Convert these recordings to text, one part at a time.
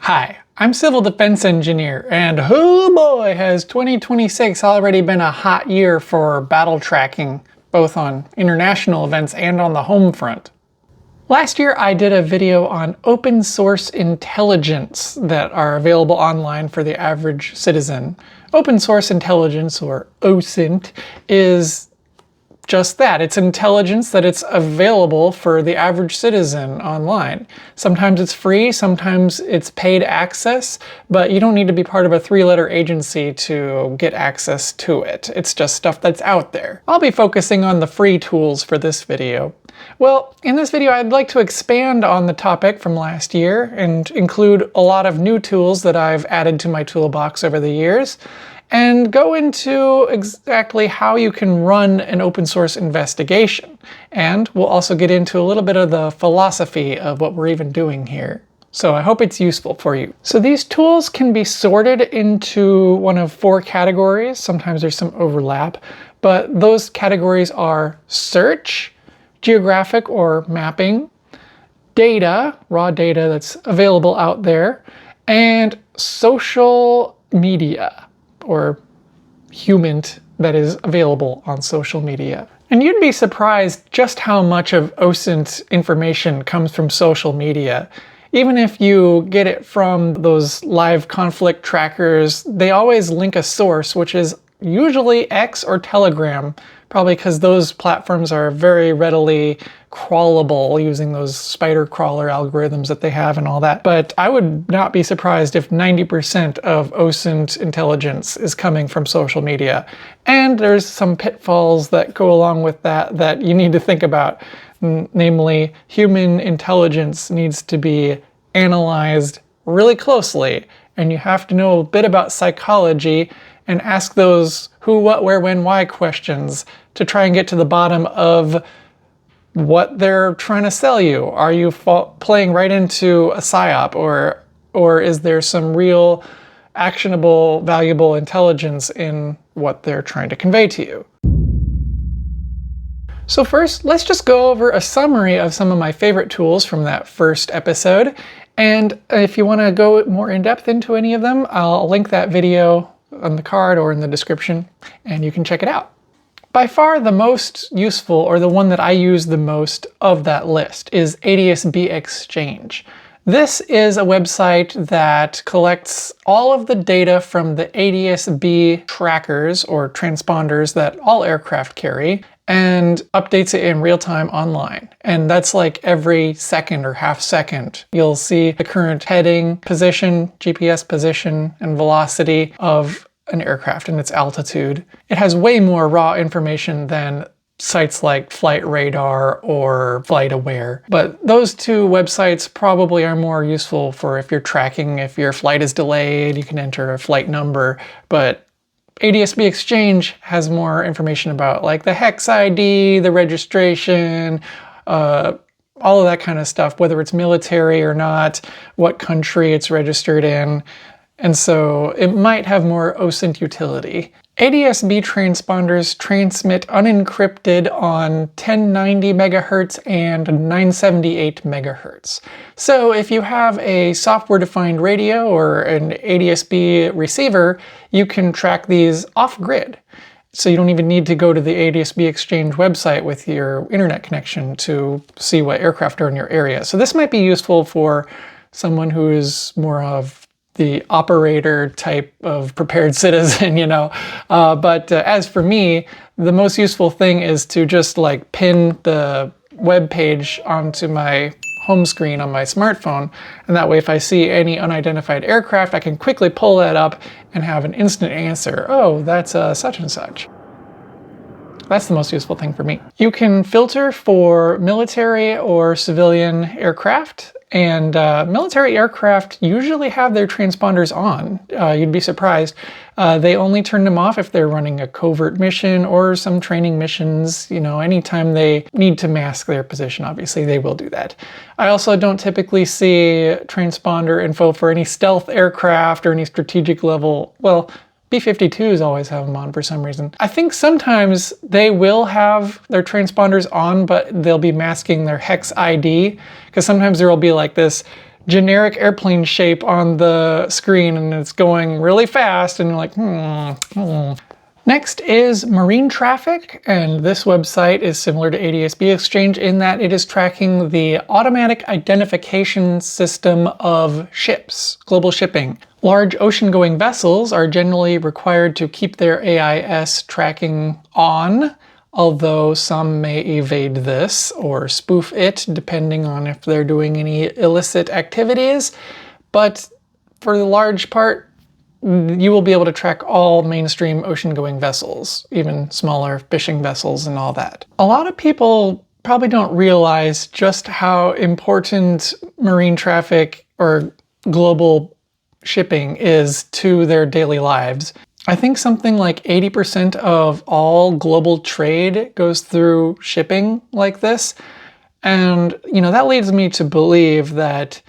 Hi, I'm Civil Defense Engineer, and oh boy, has 2026 already been a hot year for battle tracking, both on international events and on the home front. Last year I did a video on open source intelligence that are available online for the average citizen. Open source intelligence, or OSINT, is just that. It's intelligence that it's available for the average citizen online. Sometimes it's free, sometimes it's paid access, but you don't need to be part of a three-letter agency to get access to it. It's just stuff that's out there. I'll be focusing on the free tools for this video. Well, in this video I'd like to expand on the topic from last year and include a lot of new tools that I've added to my toolbox over the years, and go into exactly how you can run an open source investigation. And we'll also get into a little bit of the philosophy of what we're even doing here. So I hope it's useful for you. So these tools can be sorted into one of four categories. Sometimes there's some overlap, but those categories are search, geographic or mapping, data, raw data that's available out there, and social media, or HUMINT, that is available on social media. And you'd be surprised just how much of OSINT information comes from social media. Even if you get it from those live conflict trackers, they always link a source, which is usually X or Telegram, probably because those platforms are very readily crawlable using those spider crawler algorithms that they have and all that. But I would not be surprised if 90% of OSINT intelligence is coming from social media. And there's some pitfalls that go along with that that you need to think about. Namely, human intelligence needs to be analyzed really closely, and you have to know a bit about psychology and ask those who, what, where, when, why questions to try and get to the bottom of what they're trying to sell you. Are you playing right into a psyop, or is there some real actionable, valuable intelligence in what they're trying to convey to you? So first, let's just go over a summary of some of my favorite tools from that first episode. And if you want to go more in depth into any of them, I'll link that video on the card or in the description, and you can check it out. By far the most useful, or the one that I use the most of that list, is ADSB Exchange. This is a website that collects all of the data from the ADSB trackers or transponders that all aircraft carry and updates it in real time online. And that's like every second or half second. You'll see the current heading, position, GPS position, and velocity of an aircraft and its altitude. It has way more raw information than sites like Flight Radar or Flight Aware. But those two websites probably are more useful for if you're tracking, if your flight is delayed, you can enter a flight number. But ADSB Exchange has more information about like the hex ID, the registration, all of that kind of stuff, whether it's military or not, what country it's registered in. And so it might have more OSINT utility. ADSB transponders transmit unencrypted on 1090 MHz and 978 MHz. So if you have a software-defined radio or an ADSB receiver, you can track these off-grid. So you don't even need to go to the ADSB Exchange website with your internet connection to see what aircraft are in your area. So this might be useful for someone who is more of the operator type of prepared citizen, you know. But as for me, the most useful thing is to just like pin the web page onto my home screen on my smartphone. And that way, if I see any unidentified aircraft, I can quickly pull that up and have an instant answer. Oh, that's such and such. That's the most useful thing for me. You can filter for military or civilian aircraft. And military aircraft usually have their transponders on. You'd be surprised. They only turn them off if they're running a covert mission or some training missions. You know, anytime they need to mask their position, obviously they will do that. I also don't typically see transponder info for any stealth aircraft or any strategic level. Well, B-52s always have them on for some reason. I think sometimes they will have their transponders on, but they'll be masking their hex ID, because sometimes there will be like this generic airplane shape on the screen and it's going really fast and you're like, Next is MarineTraffic, and this website is similar to ADSB Exchange in that it is tracking the automatic identification system of ships, global shipping. Large ocean-going vessels are generally required to keep their AIS tracking on, although some may evade this or spoof it depending on if they're doing any illicit activities. But for the large part, you will be able to track all mainstream ocean-going vessels, even smaller fishing vessels and all that. A lot of people probably don't realize just how important marine traffic or global shipping is to their daily lives. I think something like 80% of all global trade goes through shipping like this. And, that leads me to believe that,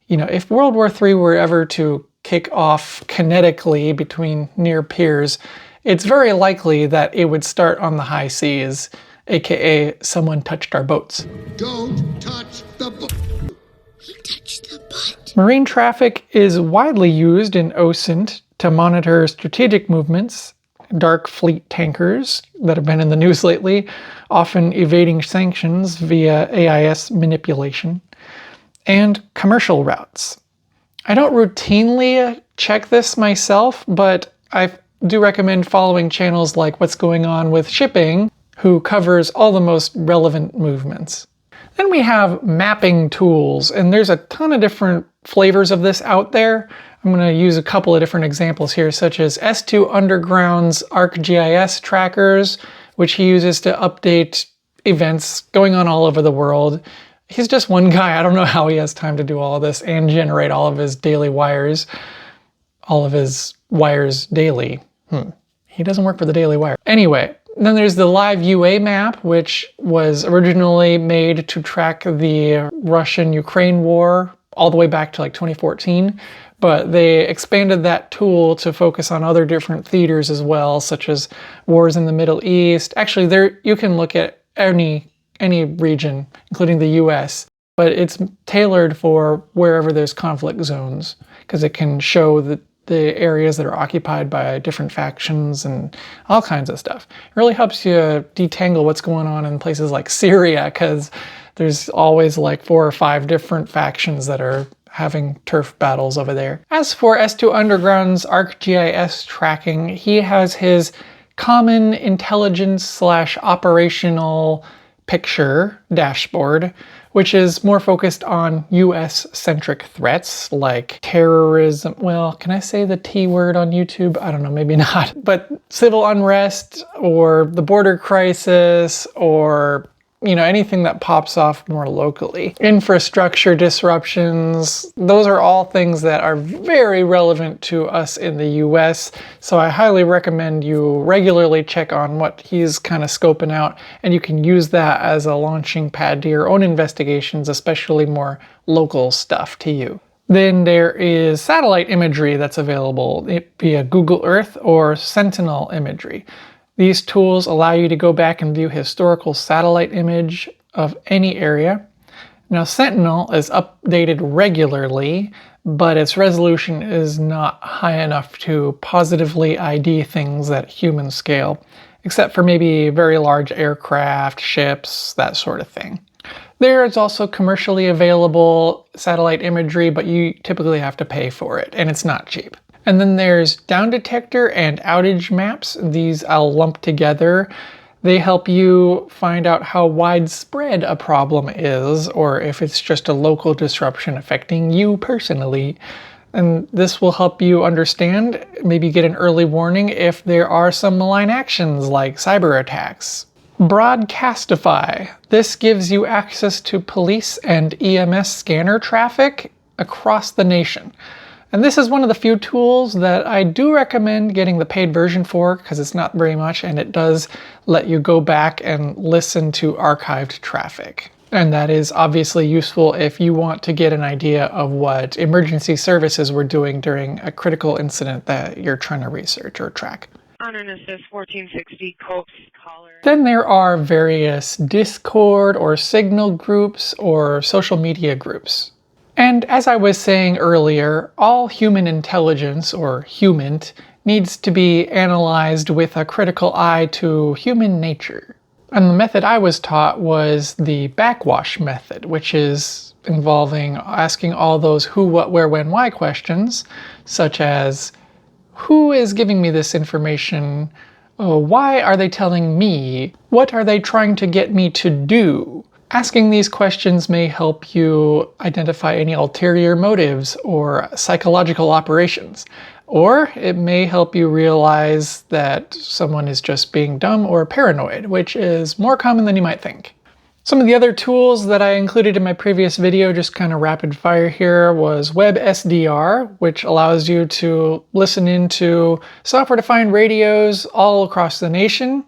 if World War III were ever to kick off kinetically between near peers, it's very likely that it would start on the high seas, aka someone touched our boats. Don't touch the boat. He touched the butt. Marine traffic is widely used in OSINT to monitor strategic movements, dark fleet tankers that have been in the news lately, often evading sanctions via AIS manipulation, and commercial routes. I don't routinely check this myself, but I do recommend following channels like What's Going On with Shipping, who covers all the most relevant movements. Then we have mapping tools, and there's a ton of different flavors of this out there. I'm going to use a couple of different examples here, such as S2 Underground's ArcGIS trackers, which he uses to update events going on all over the world. He's just one guy. I don't know how he has time to do all of this and generate all of his daily wires. All of his wires daily. He doesn't work for the Daily Wire. Anyway, then there's the Live UA map, which was originally made to track the Russian-Ukraine war all the way back to like 2014. But they expanded that tool to focus on other different theaters as well, such as wars in the Middle East. Actually, there you can look at any region, including the US, but it's tailored for wherever there's conflict zones, because it can show the areas that are occupied by different factions and all kinds of stuff. It really helps you detangle what's going on in places like Syria, because there's always like 4 or 5 different factions that are having turf battles over there. As for S2 Underground's ArcGIS tracking, he has his common intelligence / operational picture dashboard, which is more focused on US-centric threats like terrorism. Well, can I say the T word on YouTube? I don't know, maybe not. But civil unrest or the border crisis or anything that pops off more locally. Infrastructure disruptions, those are all things that are very relevant to us in the US. So I highly recommend you regularly check on what he's kind of scoping out, and you can use that as a launching pad to your own investigations, especially more local stuff to you. Then there is satellite imagery that's available via Google Earth or Sentinel imagery. These tools allow you to go back and view historical satellite image of any area. Now, Sentinel is updated regularly, but its resolution is not high enough to positively ID things at human scale, except for maybe very large aircraft, ships, that sort of thing. There is also commercially available satellite imagery, but you typically have to pay for it, and it's not cheap. And then there's Downdetector and Outage Maps. These I'll lump together. They help you find out how widespread a problem is, or if it's just a local disruption affecting you personally. And this will help you understand, maybe get an early warning if there are some malign actions like cyber attacks. Broadcastify. This gives you access to police and EMS scanner traffic across the nation. And this is one of the few tools that I do recommend getting the paid version for, because it's not very much and it does let you go back and listen to archived traffic. And that is obviously useful if you want to get an idea of what emergency services were doing during a critical incident that you're trying to research or track. On an assist 1460 Copes caller. Then there are various Discord or Signal groups or social media groups. And as I was saying earlier, all human intelligence, or HUMINT, needs to be analyzed with a critical eye to human nature. And the method I was taught was the backwash method, which is involving asking all those who, what, where, when, why questions, such as, who is giving me this information? Why are they telling me? What are they trying to get me to do? Asking these questions may help you identify any ulterior motives or psychological operations, or it may help you realize that someone is just being dumb or paranoid, which is more common than you might think. Some of the other tools that I included in my previous video, just kind of rapid fire here, was WebSDR, which allows you to listen into software-defined radios all across the nation.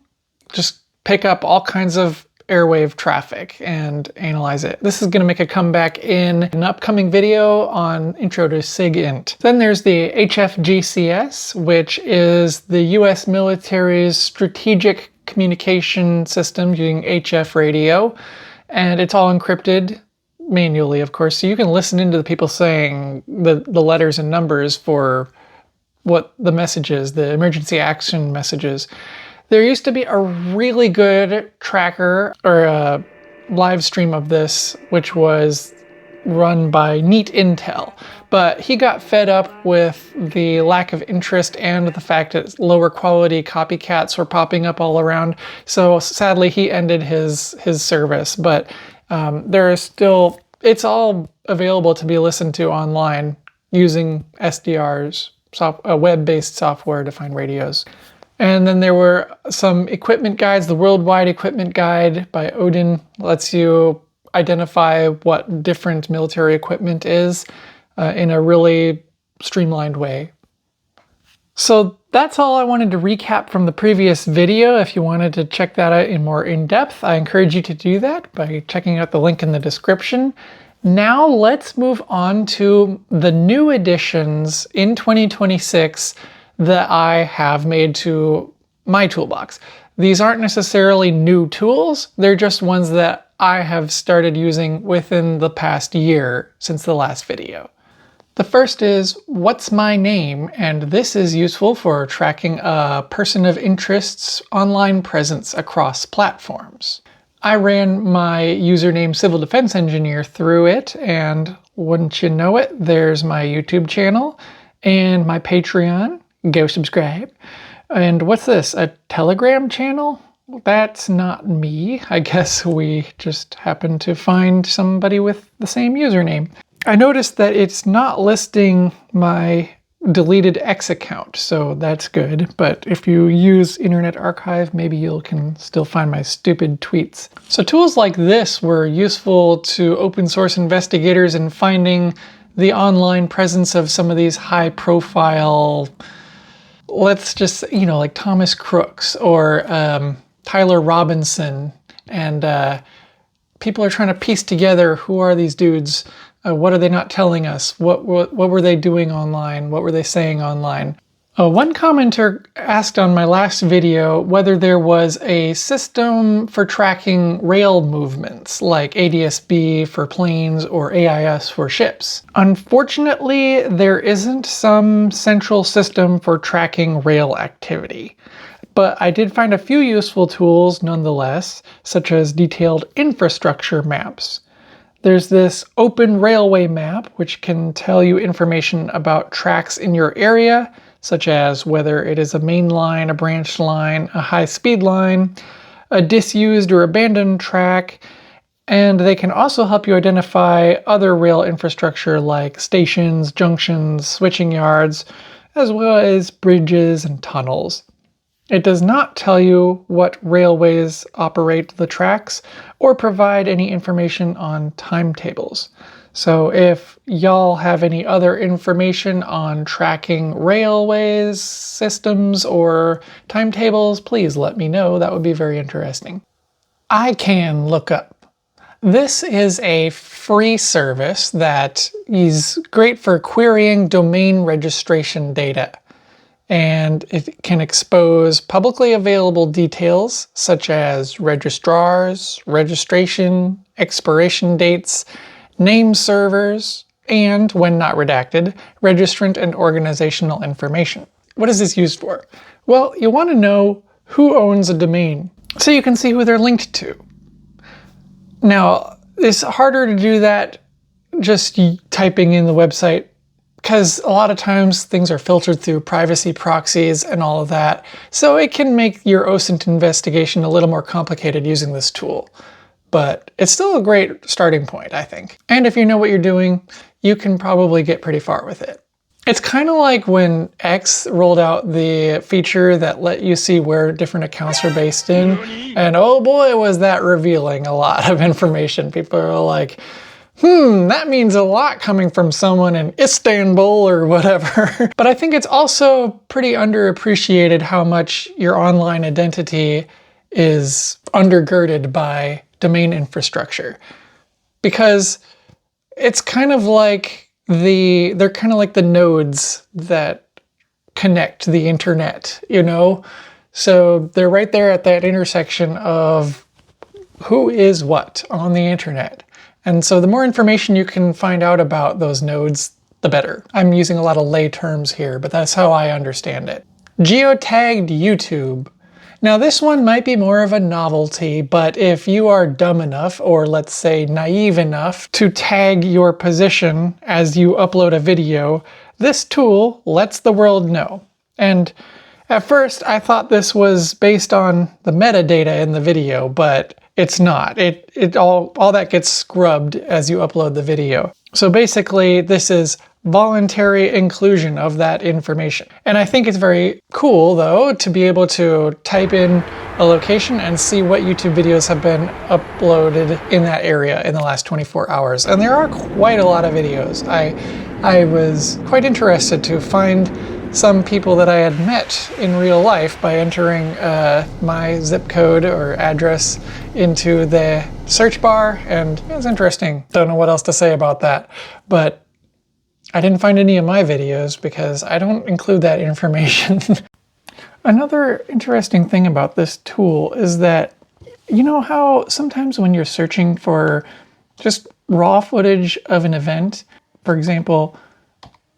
Just pick up all kinds of airwave traffic and analyze it. This is going to make a comeback in an upcoming video on Intro to SIGINT. Then there's the HFGCS, which is the US military's strategic communication system using HF radio, and it's all encrypted manually, of course, so you can listen into the people saying the letters and numbers for what the message is, the emergency action messages. There used to be a really good tracker or a live stream of this, which was run by Neat Intel, but he got fed up with the lack of interest and the fact that lower quality copycats were popping up all around. So sadly, he ended his service, but there is still, it's all available to be listened to online using SDRs, web-based software-defined radios. And then there were some equipment guides. The Worldwide Equipment Guide by ODIN lets you identify what different military equipment is in a really streamlined way. So that's all I wanted to recap from the previous video. If you wanted to check that out in more in-depth, I encourage you to do that by checking out the link in the description. Now let's move on to the new additions in 2026 that I have made to my toolbox. These aren't necessarily new tools, they're just ones that I have started using within the past year since the last video. The first is WhatsMyName, and this is useful for tracking a person of interest's online presence across platforms. I ran my username Civil Defense Engineer through it, and wouldn't you know it, there's my YouTube channel and my Patreon. Go subscribe. And what's this? A Telegram channel? That's not me. I guess we just happened to find somebody with the same username. I noticed that it's not listing my deleted X account, so that's good. But if you use Internet Archive, maybe you can still find my stupid tweets. So tools like this were useful to open source investigators in finding the online presence of some of these high profile, let's just, like Thomas Crooks or Tyler Robinson, and people are trying to piece together, who are these dudes? What are they not telling us? What were they doing online? What were they saying online? One commenter asked on my last video whether there was a system for tracking rail movements, like ADS-B for planes or AIS for ships. Unfortunately, there isn't some central system for tracking rail activity. But I did find a few useful tools nonetheless, such as detailed infrastructure maps. There's this OpenRailwayMap, which can tell you information about tracks in your area, such as whether it is a main line, a branch line, a high-speed line, a disused or abandoned track, and they can also help you identify other rail infrastructure like stations, junctions, switching yards, as well as bridges and tunnels. It does not tell you what railways operate the tracks or provide any information on timetables. So if y'all have any other information on tracking railways, systems, or timetables, please let me know. That would be very interesting. ICANN Lookup. This is a free service that is great for querying domain registration data. And it can expose publicly available details such as registrars, registration, expiration dates, name servers, and, when not redacted, registrant and organizational information. What is this used for? Well, you want to know who owns a domain, so you can see who they're linked to. Now, it's harder to do that just typing in the website, because a lot of times things are filtered through privacy proxies and all of that, so it can make your OSINT investigation a little more complicated using this tool. But it's still a great starting point, I think. And if you know what you're doing, you can probably get pretty far with it. It's kind of like when X rolled out the feature that let you see where different accounts are based in, and oh boy was that revealing a lot of information. People are like, that means a lot coming from someone in Istanbul or whatever. But I think it's also pretty underappreciated how much your online identity is undergirded by domain infrastructure. Because it's kind of like they're kind of like the nodes that connect the internet, you know? So they're right there at that intersection of who is what on the internet. And so the more information you can find out about those nodes, the better. I'm using a lot of lay terms here, but that's how I understand it. Geotagged YouTube. Now this one might be more of a novelty, but if you are dumb enough, or let's say naive enough, to tag your position as you upload a video, this tool lets the world know. And at first I thought this was based on the metadata in the video, but it's not. All that gets scrubbed as you upload the video. So basically this is voluntary inclusion of that information. And I think it's very cool though to be able to type in a location and see what YouTube videos have been uploaded in that area in the last 24 hours. And there are quite a lot of videos. I was quite interested to find some people that I had met in real life by entering my zip code or address into the search bar, and it was interesting. Don't know what else to say about that, but I didn't find any of my videos because I don't include that information. Another interesting thing about this tool is that, you know how sometimes when you're searching for just raw footage of an event, for example,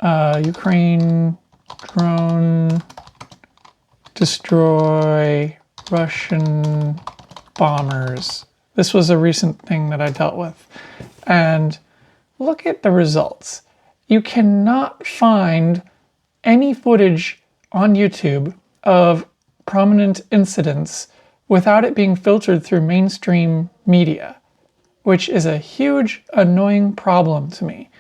Ukraine drone destroy Russian bombers. This was a recent thing that I dealt with. And look at the results. You cannot find any footage on YouTube of prominent incidents without it being filtered through mainstream media, which is a huge, annoying problem to me.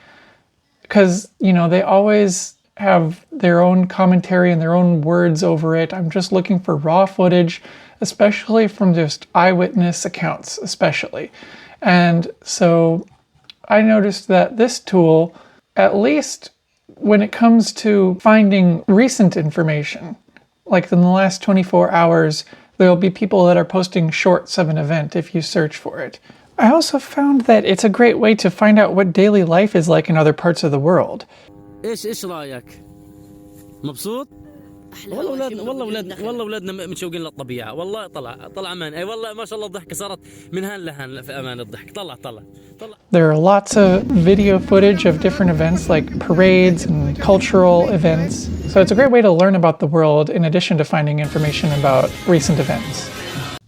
Because, you know, they always have their own commentary and their own words over it. I'm just looking for raw footage, especially from just eyewitness accounts, especially. And so I noticed that this tool, at least when it comes to finding recent information, like in the last 24 hours, there'll be people that are posting shorts of an event if you search for it. I also found that it's a great way to find out what daily life is like in other parts of the world. ايش رايك؟ مبسوط؟ والله اولادنا متشوقين للطبيعه، والله طلع امان، اي والله ما شاء الله الضحكه صارت من هان لهان في امان الضحك، طلع. There are lots of video footage of different events like parades and cultural events. So it's a great way to learn about the world in addition to finding information about recent events.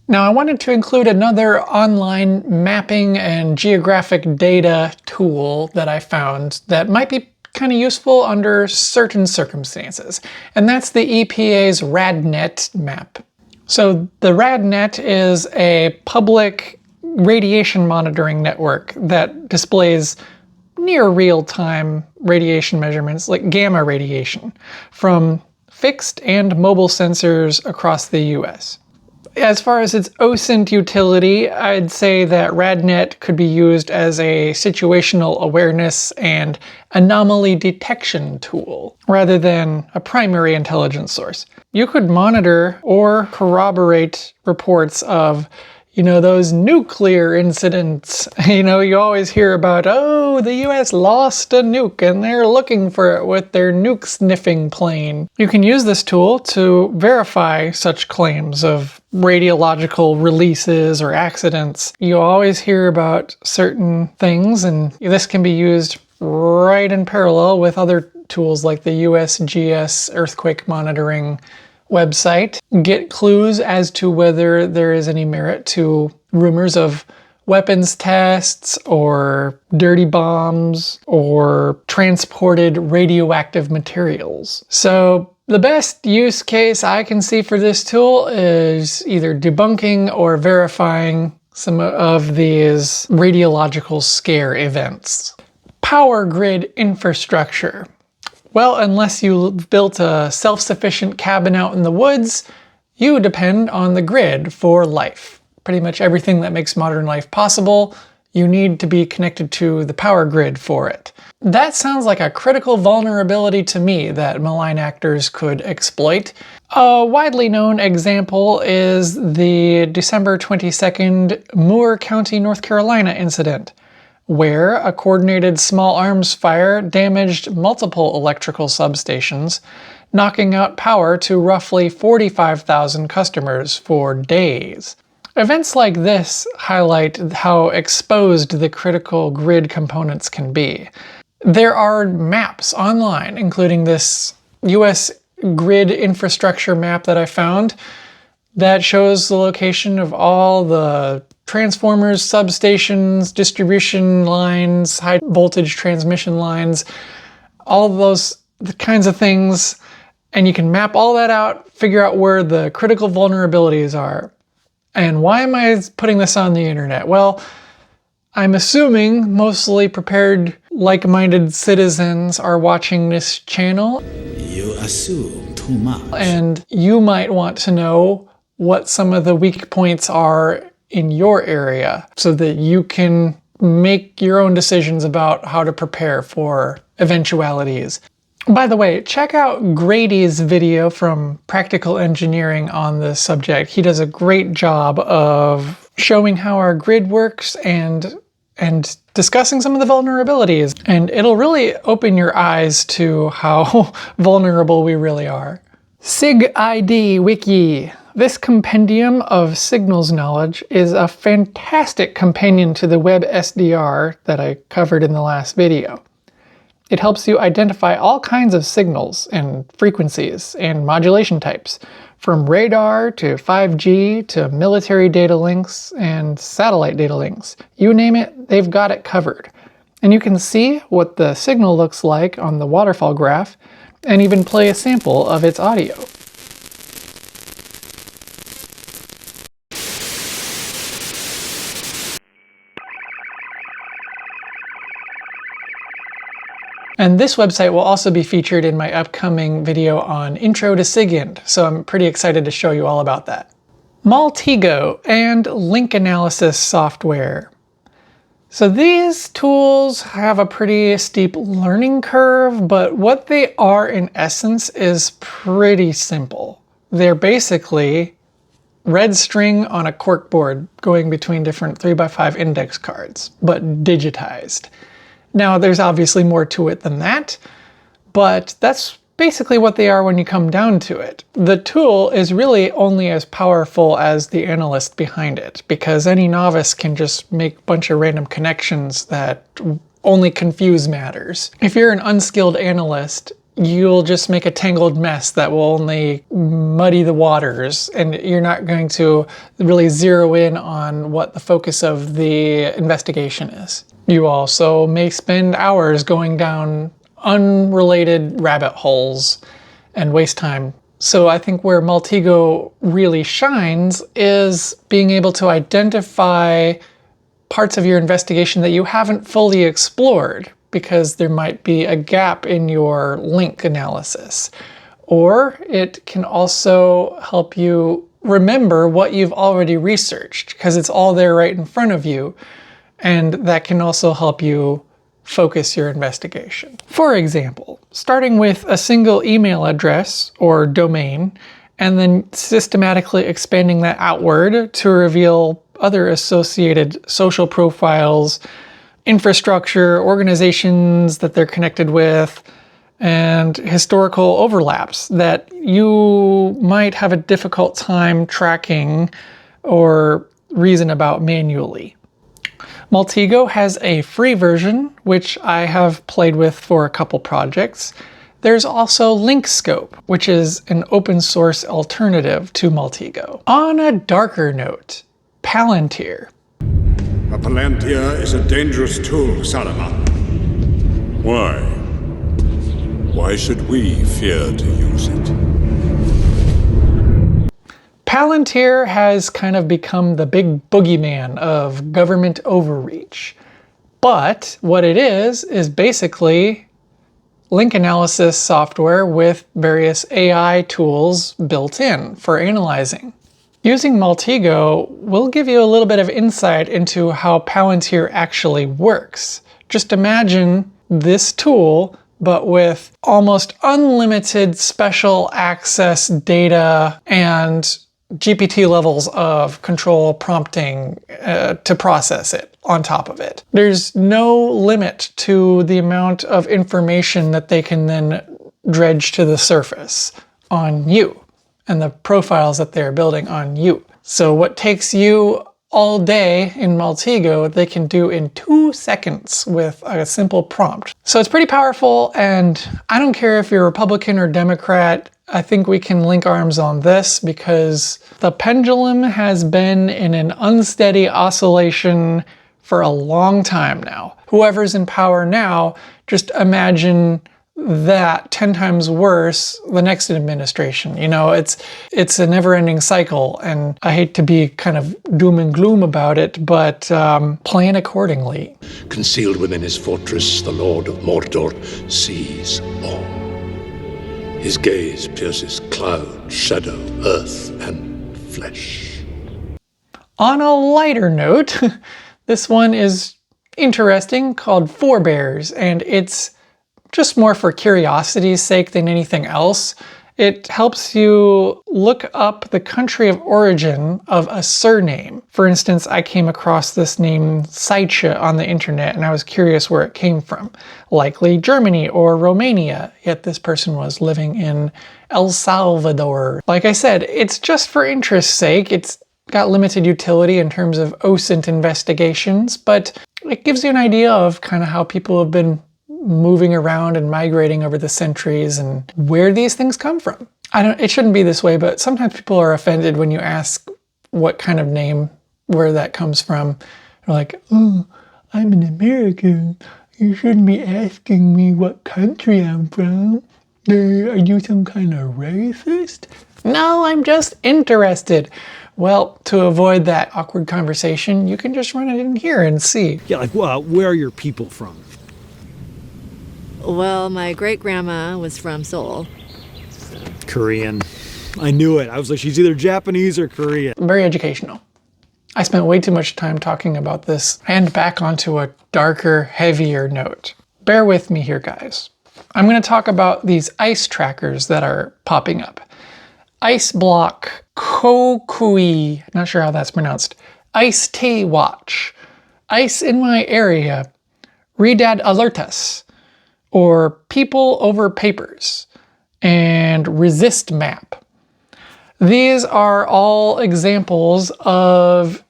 Now I wanted to include another online mapping and geographic data tool that I found that might be kind of useful under certain circumstances, and that's the EPA's RadNet map. So the RadNet is a public radiation monitoring network that displays near real-time radiation measurements, like gamma radiation, from fixed and mobile sensors across the US. As far as its OSINT utility, I'd say that RadNet could be used as a situational awareness and anomaly detection tool, rather than a primary intelligence source. You could monitor or corroborate reports of, you know, those nuclear incidents. You know, you always hear about, oh, the US lost a nuke and they're looking for it with their nuke sniffing plane. You can use this tool to verify such claims of radiological releases or accidents. You always hear about certain things, and this can be used right in parallel with other tools like the USGS earthquake monitoring website. Get clues as to whether there is any merit to rumors of weapons tests or dirty bombs or transported radioactive materials. So the best use case I can see for this tool is either debunking or verifying some of these radiological scare events. Power grid infrastructure. Well, unless you built a self-sufficient cabin out in the woods, you depend on the grid for life. Pretty much everything that makes modern life possible, you need to be connected to the power grid for it. That sounds like a critical vulnerability to me that malign actors could exploit. A widely known example is the December 22nd Moore County, North Carolina incident, where a coordinated small arms fire damaged multiple electrical substations, knocking out power to roughly 45,000 customers for days. Events like this highlight how exposed the critical grid components can be. There are maps online, including this US grid infrastructure map that I found that shows the location of all the transformers, substations, distribution lines, high voltage transmission lines, all those kinds of things. And you can map all that out, figure out where the critical vulnerabilities are. And why am I putting this on the internet? Well, I'm assuming mostly prepared, like-minded citizens are watching this channel. You assume too much. And you might want to know what some of the weak points are in your area so that you can make your own decisions about how to prepare for eventualities. By the way, check out Grady's video from Practical Engineering on this subject. He does a great job of showing how our grid works and discussing some of the vulnerabilities. And it'll really open your eyes to how vulnerable we really are. SIGID Wiki. This compendium of signals knowledge is a fantastic companion to the WebSDR that I covered in the last video. It helps you identify all kinds of signals and frequencies and modulation types, from radar to 5G to military data links and satellite data links. You name it, they've got it covered. And you can see what the signal looks like on the waterfall graph and even play a sample of its audio. And this website will also be featured in my upcoming video on Intro to SIGID, so I'm pretty excited to show you all about that. Maltego and link analysis software. So these tools have a pretty steep learning curve, but what they are in essence is pretty simple. They're basically red string on a corkboard going between different 3x5 index cards, but digitized. Now, there's obviously more to it than that, but that's basically what they are when you come down to it. The tool is really only as powerful as the analyst behind it, because any novice can just make a bunch of random connections that only confuse matters. If you're an unskilled analyst, you'll just make a tangled mess that will only muddy the waters, and you're not going to really zero in on what the focus of the investigation is. You also may spend hours going down unrelated rabbit holes and waste time. So I think where Maltego really shines is being able to identify parts of your investigation that you haven't fully explored, because there might be a gap in your link analysis. Or it can also help you remember what you've already researched, because it's all there right in front of you. And that can also help you focus your investigation. For example, starting with a single email address or domain, and then systematically expanding that outward to reveal other associated social profiles, infrastructure, organizations that they're connected with, and historical overlaps that you might have a difficult time tracking or reason about manually. Maltego has a free version, which I have played with for a couple projects. There's also LinkScope, which is an open source alternative to Maltego. On a darker note, Palantir. A Palantir is a dangerous tool, Salaman. Why? Why should we fear to use it? Palantir has kind of become the big boogeyman of government overreach. But what it is basically link analysis software with various AI tools built in for analyzing. Using Maltego will give you a little bit of insight into how Palantir actually works. Just imagine this tool, but with almost unlimited special access data and GPT levels of control prompting to process it on top of it. There's no limit to the amount of information that they can then dredge to the surface on you and the profiles that they're building on you. So what takes you all day in Maltego, they can do in 2 seconds with a simple prompt. So it's pretty powerful, and I don't care if you're Republican or Democrat, I think we can link arms on this because the pendulum has been in an unsteady oscillation for a long time now. Whoever's in power now, just imagine that 10 times worse the next administration. You know, it's a never-ending cycle, and I hate to be kind of doom and gloom about it, but plan accordingly. Concealed within his fortress, the Lord of Mordor sees all. His gaze pierces cloud, shadow, earth, and flesh. On a lighter note, this one is interesting, called Forebears, and it's just more for curiosity's sake than anything else. It helps you look up the country of origin of a surname. For instance, I came across this name Saicha on the internet and I was curious where it came from. Likely Germany or Romania, yet this person was living in El Salvador. Like I said, it's just for interest's sake. It's got limited utility in terms of OSINT investigations, but it gives you an idea of kind of how people have been moving around and migrating over the centuries and where these things come from. It shouldn't be this way, but sometimes people are offended when you ask what kind of name, where that comes from. They're like, oh, I'm an American. You shouldn't be asking me what country I'm from. Are you some kind of racist? No, I'm just interested. Well, to avoid that awkward conversation, you can just run it in here and see. Yeah, like, well, where are your people from? Well, my great-grandma was from Seoul. Korean. I knew it. I was like, she's either Japanese or Korean. Very educational. I spent way too much time talking about this, and back onto a darker, heavier note. Bear with me here, guys. I'm going to talk about these ice trackers that are popping up. Ice Block, Kokui, not sure how that's pronounced, Ice T Watch, Ice in My Area, Redad Alertas, or People Over Papers, and Resist Map. These are all examples of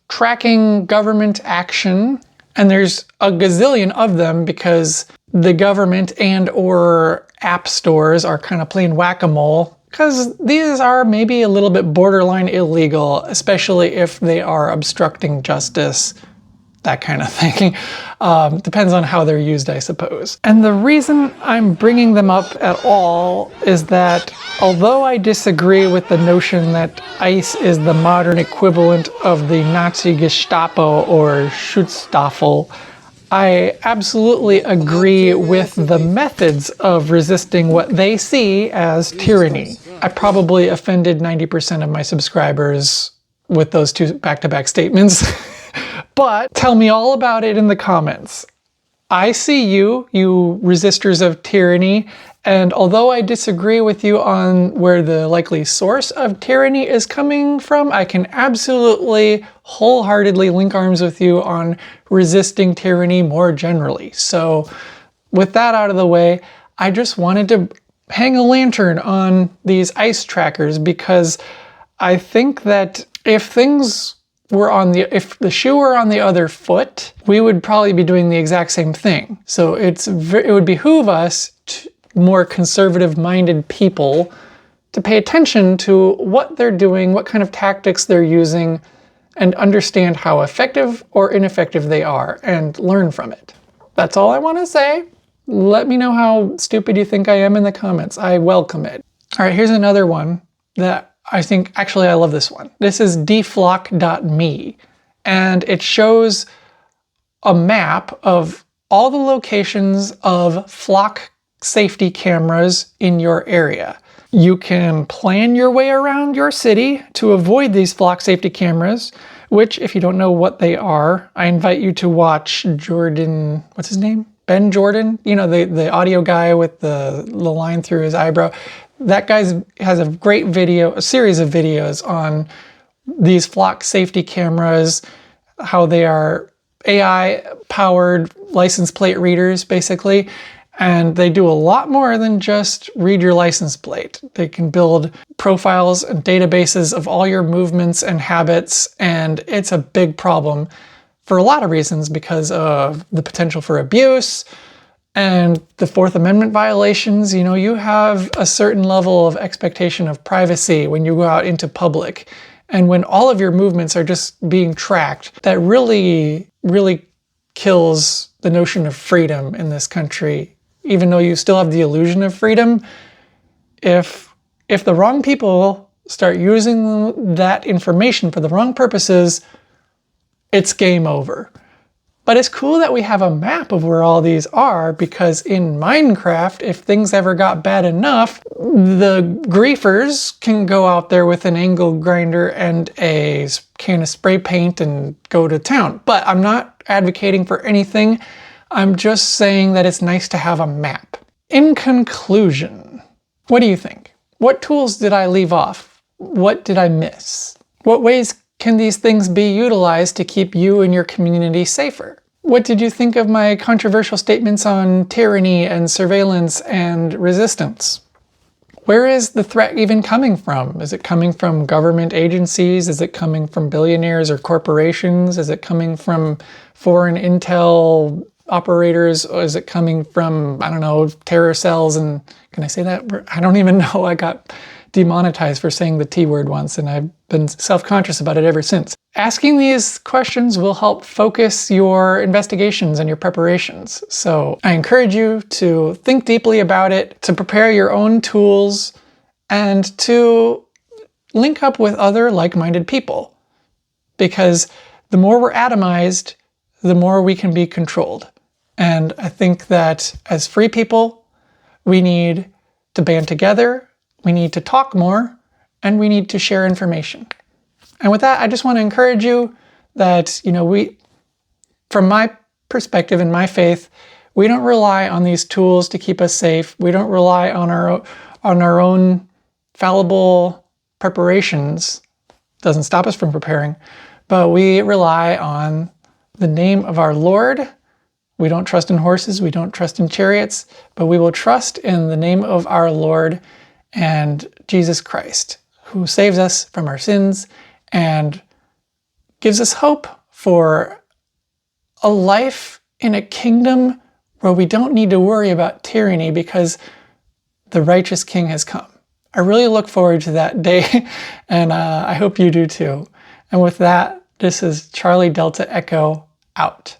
tracking government action, and there's a gazillion of them because the government and or app stores are kind of playing whack-a-mole, because these are maybe a little bit borderline illegal, especially if they are obstructing justice, that kind of thing. Depends on how they're used, I suppose. And the reason I'm bringing them up at all is that although I disagree with the notion that ICE is the modern equivalent of the Nazi Gestapo or Schutzstaffel, I absolutely agree with the methods of resisting what they see as tyranny. I probably offended 90% of my subscribers with those two back-to-back statements. But tell me all about it in the comments. I see you, you resistors of tyranny, and although I disagree with you on where the likely source of tyranny is coming from, I can absolutely wholeheartedly link arms with you on resisting tyranny more generally. So with that out of the way, I just wanted to hang a lantern on these ICE trackers because I think that if things if the shoe were on the other foot, we would probably be doing the exact same thing. So it would behoove us, more conservative-minded people, to pay attention to what they're doing, what kind of tactics they're using, and understand how effective or ineffective they are, and learn from it. That's all I want to say. Let me know how stupid you think I am in the comments. I welcome it. All right, here's another one that I think, actually I love this one. This is dflock.me, and it shows a map of all the locations of flock safety cameras in your area. You can plan your way around your city to avoid these flock safety cameras, which, if you don't know what they are, I invite you to watch Jordan, what's his name? Ben Jordan? You know, the audio guy with the line through his eyebrow. That guy has a great video, a series of videos on these flock safety cameras, how they are AI-powered license plate readers, basically. And they do a lot more than just read your license plate. They can build profiles and databases of all your movements and habits, and it's a big problem for a lot of reasons, because of the potential for abuse and the Fourth Amendment violations. You know, you have a certain level of expectation of privacy when you go out into public. And when all of your movements are just being tracked, that really, really kills the notion of freedom in this country. Even though you still have the illusion of freedom, if the wrong people start using that information for the wrong purposes, it's game over. But it's cool that we have a map of where all these are, because in Minecraft, if things ever got bad enough, the griefers can go out there with an angle grinder and a can of spray paint and go to town. But I'm not advocating for anything. I'm just saying that it's nice to have a map. In conclusion, what do you think? What tools did I leave off? What did I miss? What ways can these things be utilized to keep you and your community safer? What did you think of my controversial statements on tyranny and surveillance and resistance? Where is the threat even coming from? Is it coming from government agencies? Is it coming from billionaires or corporations? Is it coming from foreign intel operators, or is it coming from, I don't know, terror cells? And can I say that? I don't even know. I got demonetized for saying the T word once, and I've been self-conscious about it ever since. Asking these questions will help focus your investigations and your preparations. So I encourage you to think deeply about it, to prepare your own tools, and to link up with other like-minded people. Because the more we're atomized, the more we can be controlled. And I think that as free people, we need to band together, we need to talk more, and we need to share information. And with that, I just want to encourage you that, you know, from my perspective and my faith, we don't rely on these tools to keep us safe. We don't rely on our own fallible preparations. Doesn't stop us from preparing, but we rely on the name of our Lord. We don't trust in horses, we don't trust in chariots, but we will trust in the name of our Lord and Jesus Christ, who saves us from our sins and gives us hope for a life in a kingdom where we don't need to worry about tyranny, because the righteous King has come. I really look forward to that day, and I hope you do too. And with that, this is Charlie Delta Echo out.